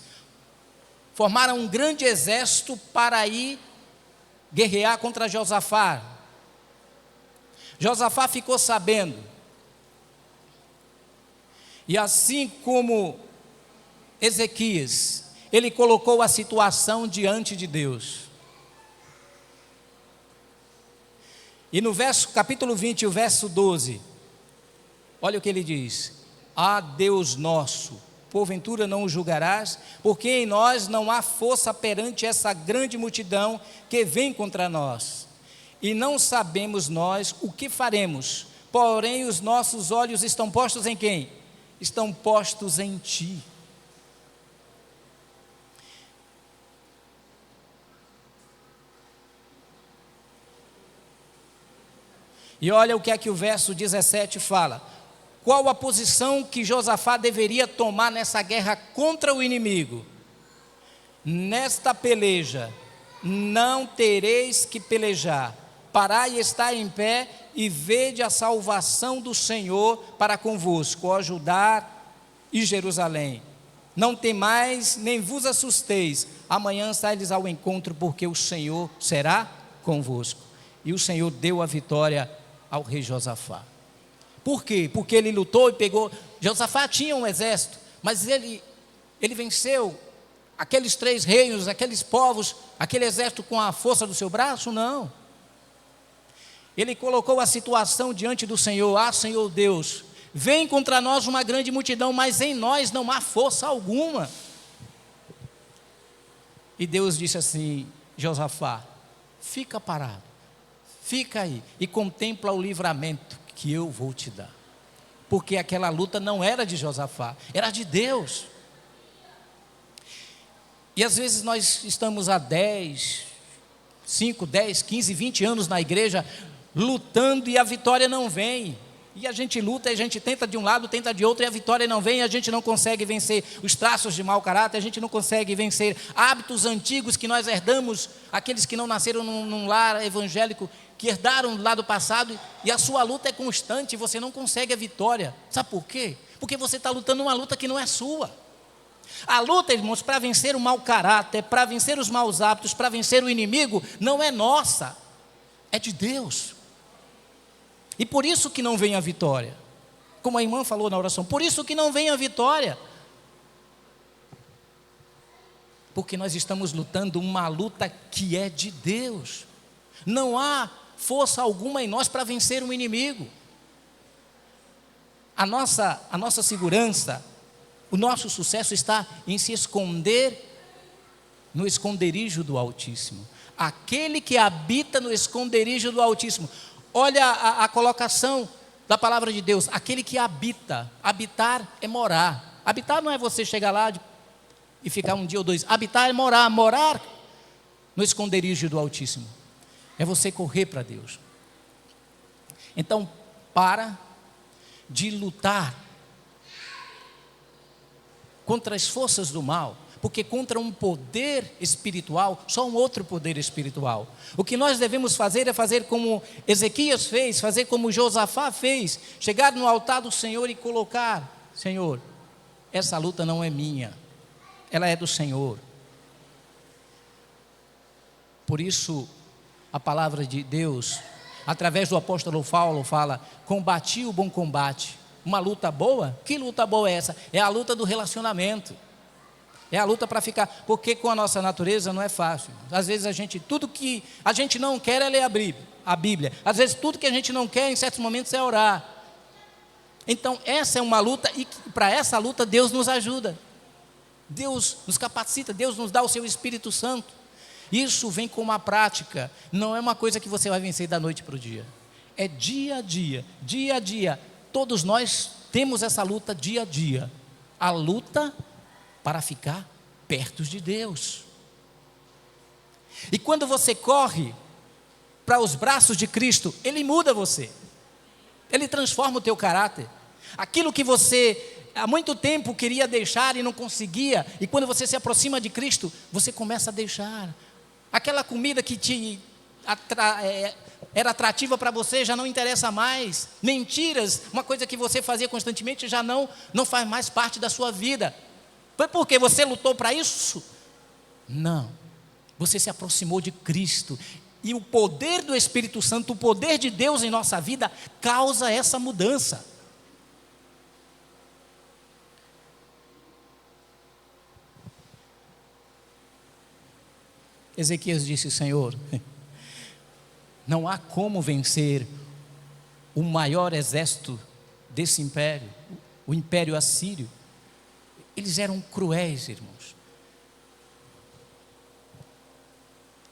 Formaram um grande exército para ir guerrear contra Josafá. Josafá ficou sabendo. E assim como Ezequias, ele colocou a situação diante de Deus. E no capítulo 20, o verso 12, olha o que ele diz: ah, Deus nosso, porventura não o julgarás, porque em nós não há força perante essa grande multidão que vem contra nós, e não sabemos nós o que faremos, porém os nossos olhos estão postos em quem? Estão postos em Ti. E olha o que é que o verso 17 fala: qual a posição que Josafá deveria tomar nessa guerra contra o inimigo? Nesta peleja, não tereis que pelejar, parai e estai em pé, e vede a salvação do Senhor para convosco, ó Judá e Jerusalém. Não temais, nem vos assusteis, amanhã sai-lhes ao encontro, porque o Senhor será convosco. E o Senhor deu a vitória ao rei Josafá. Por quê? Porque ele lutou e pegou. Josafá tinha um exército, mas ele venceu aqueles 3 reinos, aqueles povos, aquele exército com a força do seu braço? Não. Ele colocou a situação diante do Senhor. Ah, Senhor Deus, vem contra nós uma grande multidão, mas em nós não há força alguma. E Deus disse assim: Josafá, fica parado, fica aí e contempla o livramento que eu vou te dar. Porque aquela luta não era de Josafá, era de Deus. E às vezes nós estamos há 5, 10, 15, 20 anos na igreja, lutando e a vitória não vem. E a gente luta, a gente tenta de um lado, tenta de outro, e a vitória não vem, a gente não consegue vencer os traços de mau caráter, a gente não consegue vencer hábitos antigos que nós herdamos, aqueles que não nasceram num lar evangélico, que herdaram lá do passado, e a sua luta é constante, você não consegue a vitória. Sabe por quê? Porque você está lutando uma luta que não é sua. A luta, irmãos, para vencer o mau caráter, para vencer os maus hábitos, para vencer o inimigo, não é nossa, é de Deus. E por isso que não vem a vitória. Como a irmã falou na oração, por isso que não vem a vitória. Porque nós estamos lutando uma luta que é de Deus. Não há força alguma em nós para vencer o inimigo. A nossa segurança, o nosso sucesso está em se esconder no esconderijo do Altíssimo. Aquele que habita no esconderijo do Altíssimo. Olha a colocação da palavra de Deus, aquele que habita. Habitar é morar. Habitar não é você chegar lá e ficar um dia ou 2. Habitar é morar. Morar no esconderijo do Altíssimo é você correr para Deus. Então, para de lutar contra as forças do mal, porque contra um poder espiritual, só um outro poder espiritual. O que nós devemos fazer é fazer como Ezequias fez, fazer como Josafá fez, chegar no altar do Senhor e colocar: Senhor, essa luta não é minha, ela é do Senhor. Por isso, a palavra de Deus, através do apóstolo Paulo, fala: combati o bom combate. Uma luta boa? Que luta boa é essa? É a luta do relacionamento. É a luta para ficar, porque com a nossa natureza não é fácil. Às vezes tudo que a gente não quer é ler a Bíblia. Às vezes tudo que a gente não quer em certos momentos é orar. Então essa é uma luta, e para essa luta Deus nos ajuda. Deus nos capacita, Deus nos dá o seu Espírito Santo. Isso vem com uma prática, não é uma coisa que você vai vencer da noite para o dia. É dia a dia, dia a dia. Todos nós temos essa luta dia a dia. A luta para ficar perto de Deus. E quando você corre para os braços de Cristo, Ele muda você. Ele transforma o teu caráter. Aquilo que você há muito tempo queria deixar e não conseguia, e quando você se aproxima de Cristo, você começa a deixar. Aquela comida que era atrativa para você já não interessa mais. Mentiras, uma coisa que você fazia constantemente, já não faz mais parte da sua vida. Foi porque você lutou para isso? Não. Você se aproximou de Cristo. E o poder do Espírito Santo, o poder de Deus em nossa vida, causa essa mudança. Ezequias disse: Senhor, não há como vencer o maior exército desse império, o império assírio. Eles eram cruéis, irmãos.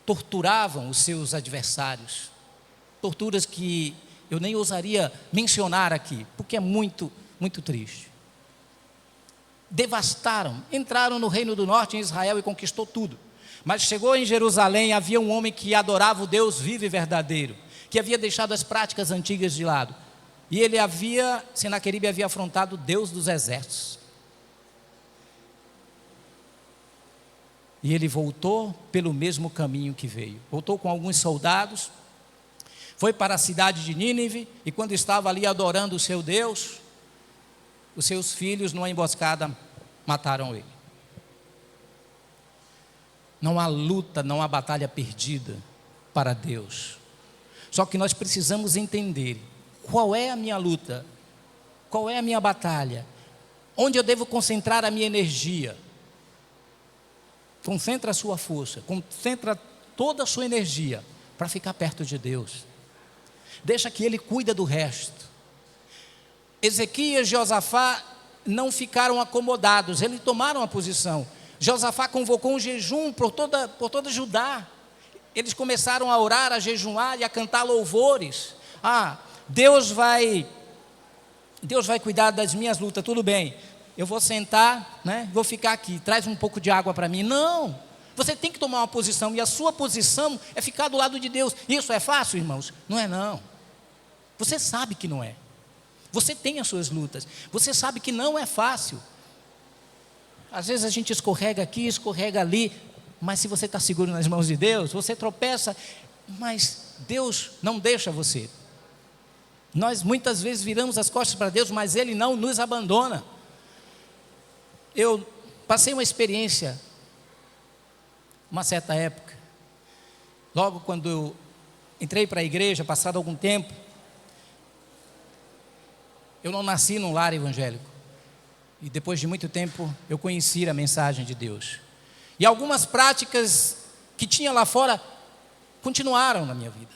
Torturavam os seus adversários. Torturas que eu nem ousaria mencionar aqui, porque é muito, muito triste. Devastaram, entraram no Reino do Norte, em Israel, e conquistou tudo. Mas chegou em Jerusalém, havia um homem que adorava o Deus vivo e verdadeiro, que havia deixado as práticas antigas de lado. E Senaqueribe havia afrontado o Deus dos exércitos. E ele voltou pelo mesmo caminho que veio. Voltou com alguns soldados. foi para a cidade de Nínive, e quando estava ali adorando o seu Deus, os seus filhos, numa emboscada, mataram ele. Não há luta, não há batalha perdida para Deus. Só que nós precisamos entender qual é a minha luta, qual é a minha batalha, onde eu devo concentrar a minha energia. Concentra a sua força, concentra toda a sua energia para ficar perto de Deus. Deixa que Ele cuida do resto. Ezequias e Josafá não ficaram acomodados, eles tomaram a posição. Josafá convocou um jejum por toda Judá. Eles começaram a orar, a jejuar e a cantar louvores. Deus vai cuidar das minhas lutas, tudo bem. Eu vou sentar, né? Vou ficar aqui, traz um pouco de água para mim. Não, você tem que tomar uma posição, e a sua posição é ficar do lado de Deus. Isso é fácil, irmãos? Não é não. Você sabe que não é. Você tem as suas lutas, você sabe que não é fácil. Às vezes a gente escorrega aqui, escorrega ali, mas se você está seguro nas mãos de Deus, você tropeça, mas Deus não deixa você. Nós muitas vezes viramos as costas para Deus, mas Ele não nos abandona. Eu passei uma experiência, uma certa época, logo quando eu entrei para a igreja, passado algum tempo, eu não nasci num lar evangélico, e depois de muito tempo eu conheci a mensagem de Deus, e algumas práticas que tinha lá fora continuaram na minha vida,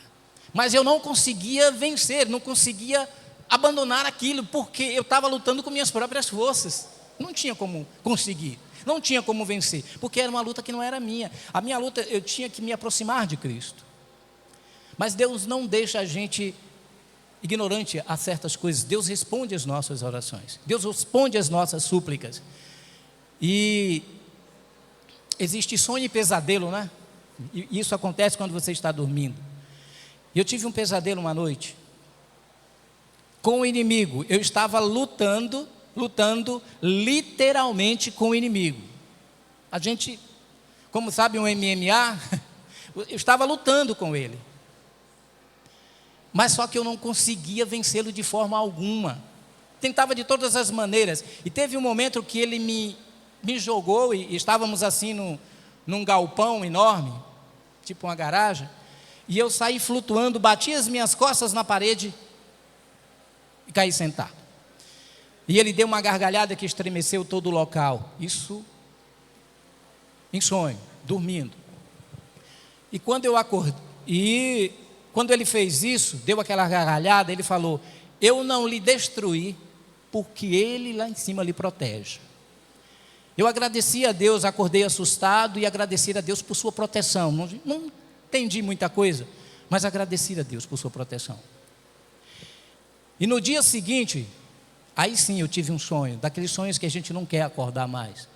mas eu não conseguia vencer, não conseguia abandonar aquilo, porque eu estava lutando com minhas próprias forças. Não tinha como conseguir, não tinha como vencer, porque era uma luta que não era minha. A minha luta, eu tinha que me aproximar de Cristo. Mas Deus não deixa a gente ignorante a certas coisas. Deus responde às nossas orações, Deus responde às nossas súplicas. E existe sonho e pesadelo, né? E isso acontece quando você está dormindo. Eu tive um pesadelo uma noite com o inimigo. Eu estava lutando literalmente com o inimigo. A gente, como sabe, um MMA, eu estava lutando com ele. Mas só que eu não conseguia vencê-lo de forma alguma. Tentava de todas as maneiras. E teve um momento que ele me jogou, e estávamos assim num galpão enorme, tipo uma garagem, e eu saí flutuando, bati as minhas costas na parede e caí sentado. E ele deu uma gargalhada que estremeceu todo o local. Isso em sonho, dormindo. E quando eu acordei, quando ele fez isso, deu aquela gargalhada, ele falou: eu não lhe destruí, porque ele lá em cima lhe protege. Eu agradeci a Deus, acordei assustado e agradeci a Deus por sua proteção. Não entendi muita coisa, mas agradeci a Deus por sua proteção. E no dia seguinte, aí sim eu tive um sonho, daqueles sonhos que a gente não quer acordar mais.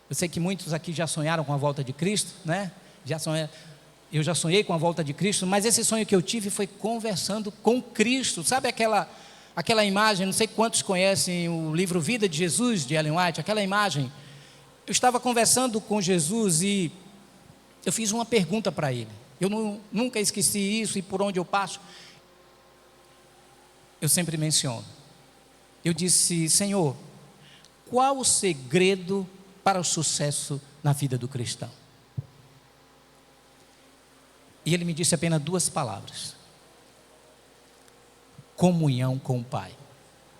Eu sei que muitos aqui já sonharam com a volta de Cristo, né? Eu já sonhei com a volta de Cristo, mas esse sonho que eu tive foi conversando com Cristo. Sabe aquela imagem, não sei quantos conhecem o livro Vida de Jesus, de Ellen White, aquela imagem. Eu estava conversando com Jesus e eu fiz uma pergunta para ele. Eu nunca esqueci isso, e por onde eu passo, eu sempre menciono. Eu disse: Senhor, qual o segredo para o sucesso na vida do cristão? E ele me disse apenas duas palavras: comunhão com o Pai.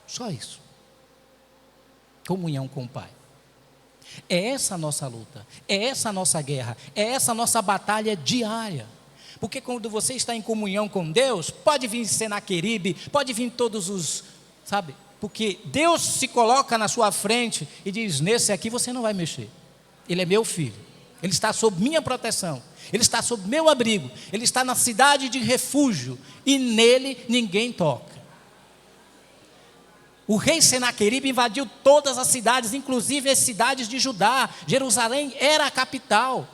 Só isso. Comunhão com o Pai. É essa a nossa luta, é essa a nossa guerra, é essa a nossa batalha diária. Porque quando você está em comunhão com Deus, pode vir Senaqueribe, pode vir todos os, sabe? Porque Deus se coloca na sua frente e diz: nesse aqui você não vai mexer. Ele é meu filho, ele está sob minha proteção, ele está sob meu abrigo, ele está na cidade de refúgio, e nele ninguém toca. O rei Senaqueribe invadiu todas as cidades, inclusive as cidades de Judá. Jerusalém era a capital,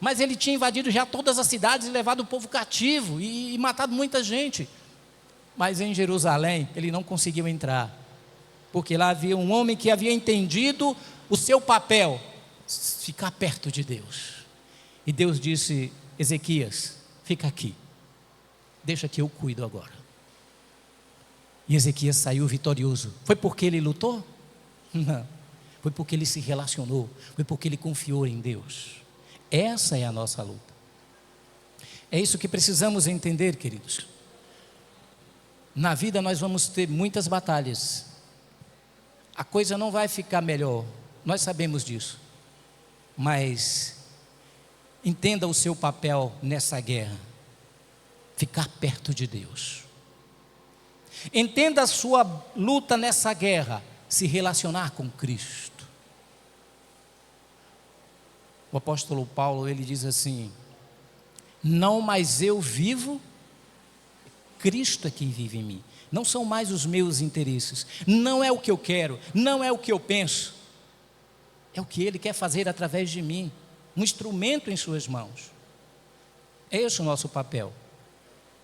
mas ele tinha invadido já todas as cidades e levado o povo cativo e matado muita gente. Mas em Jerusalém ele não conseguiu entrar, porque lá havia um homem que havia entendido o seu papel: ficar perto de Deus. E Deus disse: Ezequias, fica aqui. deixa que eu cuido agora. E Ezequias saiu vitorioso. Foi porque ele lutou? Não. Foi porque ele se relacionou. Foi porque ele confiou em Deus. Essa é a nossa luta. É isso que precisamos entender, queridos. Na vida nós vamos ter muitas batalhas. A coisa não vai ficar melhor. Nós sabemos disso. Mas entenda o seu papel nessa guerra. Ficar perto de Deus. Entenda a sua luta nessa guerra. Se relacionar com Cristo. O apóstolo Paulo, ele diz assim: não mais eu vivo, Cristo é quem vive em mim. Não são mais os meus interesses. Não é o que eu quero, não é o que eu penso. É o que Ele quer fazer através de mim. Um instrumento em suas mãos. É esse o nosso papel.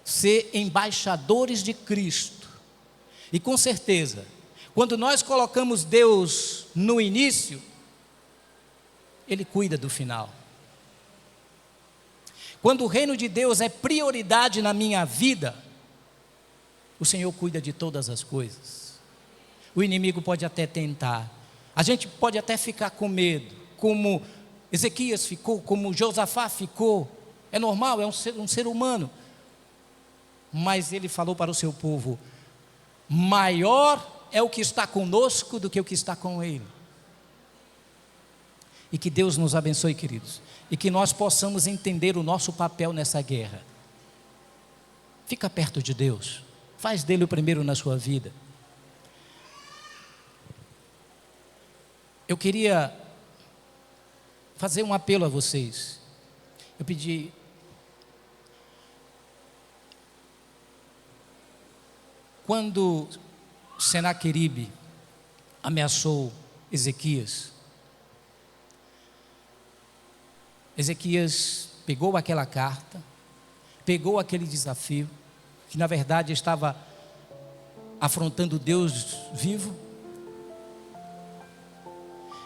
Ser embaixadores de Cristo. E com certeza, quando nós colocamos Deus no início, Ele cuida do final. Quando o reino de Deus é prioridade na minha vida, o Senhor cuida de todas as coisas. O inimigo pode até tentar, a gente pode até ficar com medo, como Ezequias ficou, como Josafá ficou. É normal, é um ser humano. Mas ele falou para o seu povo: maior é o que está conosco do que o que está com ele. E que Deus nos abençoe, queridos, e que nós possamos entender o nosso papel nessa guerra. Fica perto de Deus, faz dele o primeiro na sua vida. Eu queria fazer um apelo a vocês. Eu pedi, quando Senaqueribe ameaçou Ezequias, Ezequias pegou aquela carta, pegou aquele desafio, que na verdade estava afrontando Deus vivo,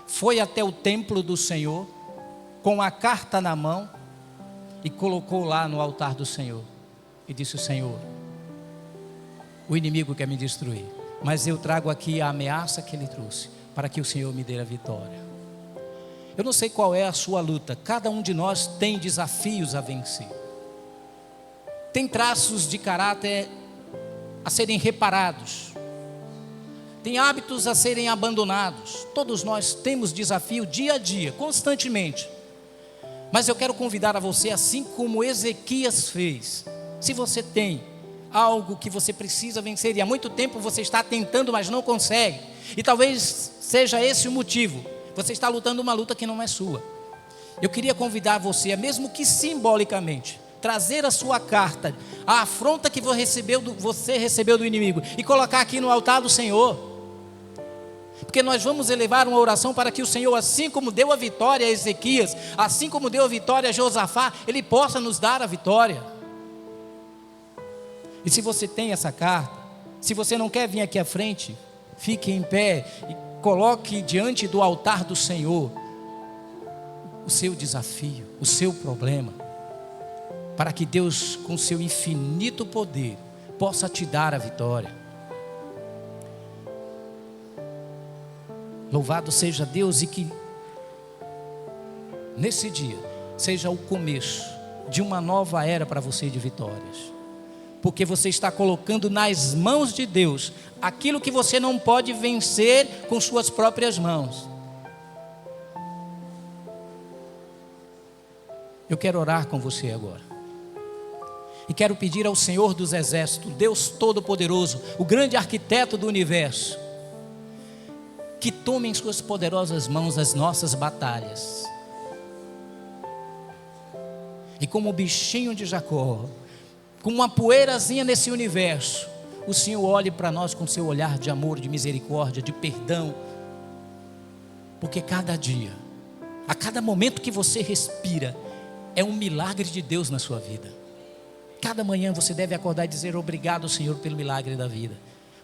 foi até o templo do Senhor, com a carta na mão, e colocou lá no altar do Senhor, e disse: Senhor, o inimigo quer me destruir, mas eu trago aqui a ameaça que ele trouxe, para que o Senhor me dê a vitória. Eu não sei qual é a sua luta, cada um de nós tem desafios a vencer, tem traços de caráter a serem reparados, tem hábitos a serem abandonados. Todos nós temos desafio dia a dia, constantemente. Mas eu quero convidar a você, assim como Ezequias fez. Se você tem algo que você precisa vencer, e há muito tempo você está tentando, mas não consegue, e talvez seja esse o motivo, você está lutando uma luta que não é sua. Eu queria convidar você, mesmo que simbolicamente, trazer a sua carta, a afronta que você recebeu do inimigo, e colocar aqui no altar do Senhor. Porque nós vamos elevar uma oração para que o Senhor, assim como deu a vitória a Ezequias, assim como deu a vitória a Josafá, Ele possa nos dar a vitória. E se você tem essa carta, se você não quer vir aqui à frente, fique em pé e coloque diante do altar do Senhor o seu desafio, o seu problema, para que Deus, com seu infinito poder, possa te dar a vitória. Louvado seja Deus, e que nesse dia seja o começo de uma nova era para você de vitórias, porque você está colocando nas mãos de Deus aquilo que você não pode vencer com suas próprias mãos. Eu quero orar com você agora, e quero pedir ao Senhor dos Exércitos, Deus Todo-Poderoso, o grande arquiteto do universo, que tome em suas poderosas mãos as nossas batalhas, e como o bichinho de Jacó, como uma poeirazinha nesse universo, o Senhor olhe para nós com seu olhar de amor, de misericórdia, de perdão, porque cada dia, a cada momento que você respira, é um milagre de Deus na sua vida. Cada manhã você deve acordar e dizer: obrigado, Senhor, pelo milagre da vida,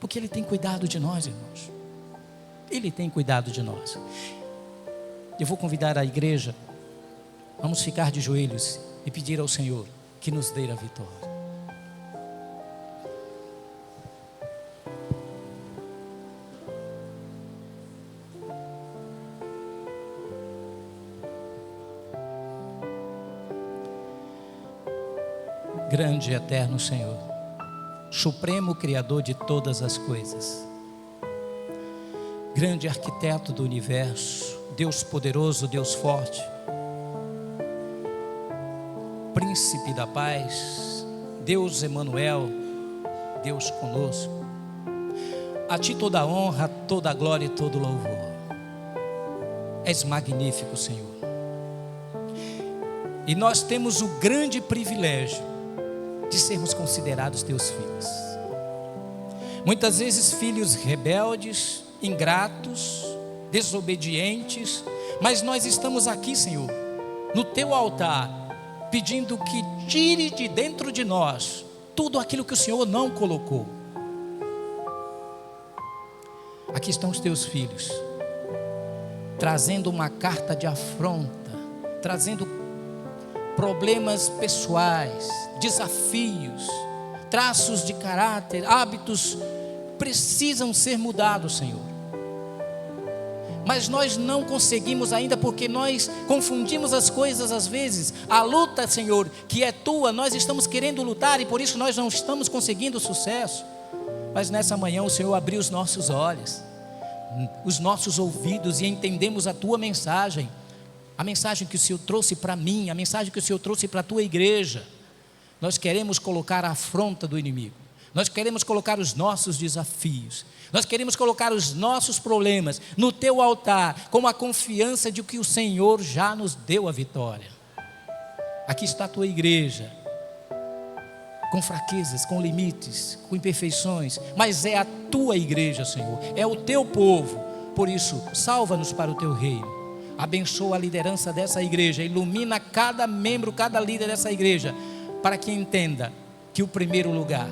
porque Ele tem cuidado de nós, irmãos. Ele tem cuidado de nós. Eu vou convidar a igreja, vamos ficar de joelhos e pedir ao Senhor que nos dê a vitória. grande e eterno Senhor, supremo Criador de todas as coisas, grande arquiteto do universo, Deus poderoso, Deus forte, Príncipe da paz, Deus Emanuel, Deus conosco. A Ti toda a honra, toda a glória e todo o louvor. És magnífico, Senhor. E nós temos o grande privilégio de sermos considerados Teus filhos. Muitas vezes filhos rebeldes, ingratos, desobedientes, mas nós estamos aqui, Senhor, no Teu altar, pedindo que tire de dentro de nós tudo aquilo que o Senhor não colocou. Aqui estão os Teus filhos, trazendo uma carta de afronta, trazendo problemas pessoais, desafios, traços de caráter, hábitos precisam ser mudados, Senhor. Mas nós não conseguimos ainda porque nós confundimos as coisas às vezes. A luta, Senhor, que é Tua, nós estamos querendo lutar e por isso nós não estamos conseguindo sucesso. Mas nessa manhã o Senhor abriu os nossos olhos, os nossos ouvidos e entendemos a Tua mensagem. A mensagem que o Senhor trouxe para mim, a mensagem que o Senhor trouxe para a Tua igreja. Nós queremos colocar a afronta do inimigo. Nós queremos colocar os nossos desafios. Nós queremos colocar os nossos problemas no Teu altar, com a confiança de que o Senhor já nos deu a vitória. Aqui está a Tua igreja, com fraquezas, com limites, com imperfeições, mas é a Tua igreja, Senhor, é o Teu povo. Por isso, salva-nos para o Teu reino. Abençoa a liderança dessa igreja, ilumina cada membro, cada líder dessa igreja, para que entenda que o primeiro lugar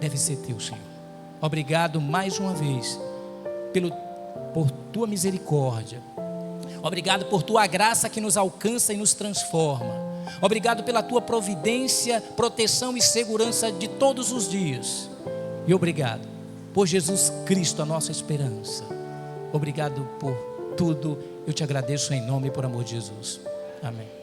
deve ser Teu, Senhor. Obrigado mais uma vez por Tua misericórdia. Obrigado por Tua graça que nos alcança e nos transforma. Obrigado pela Tua providência, proteção e segurança de todos os dias. E obrigado por Jesus Cristo, a nossa esperança. Obrigado por tudo. Eu te agradeço em nome e por amor de Jesus. Amém.